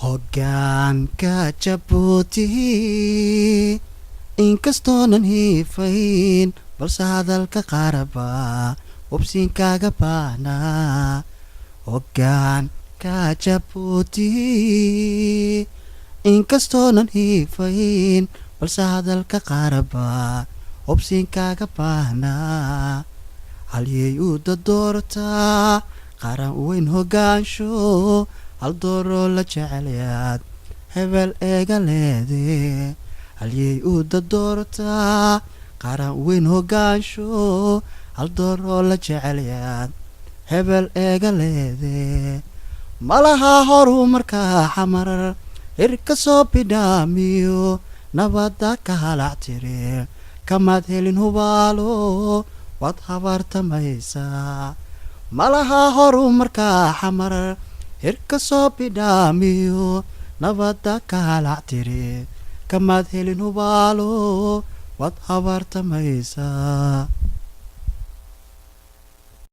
hoggaanka Jabuuti inkastoonan hiifayn balse hadalka qaaraba hubsiinkaaga baanaa hoggaanka Jabuuti inkastoonan hiifayn balse hadalka qaaraba hubsiinkaaga baanaa halyey u doortaa qaran weyn hoggaansho hal dooroo la jecelyaad hebel eega leede halyey u doortaa qaran weyn hoggaansho hal dooroo la jecelyaad hebel eega leede malaha horu markaa xamar hirka soo bidhaamiyo nabadda ka halac tiri kamaad helin hubaalo waad habaartamaysaa malaha horu markaa xamar hirka soo bidhaamiyo nabadda ka halac tiri kamaad helin hubaalo waad habaartamaysaa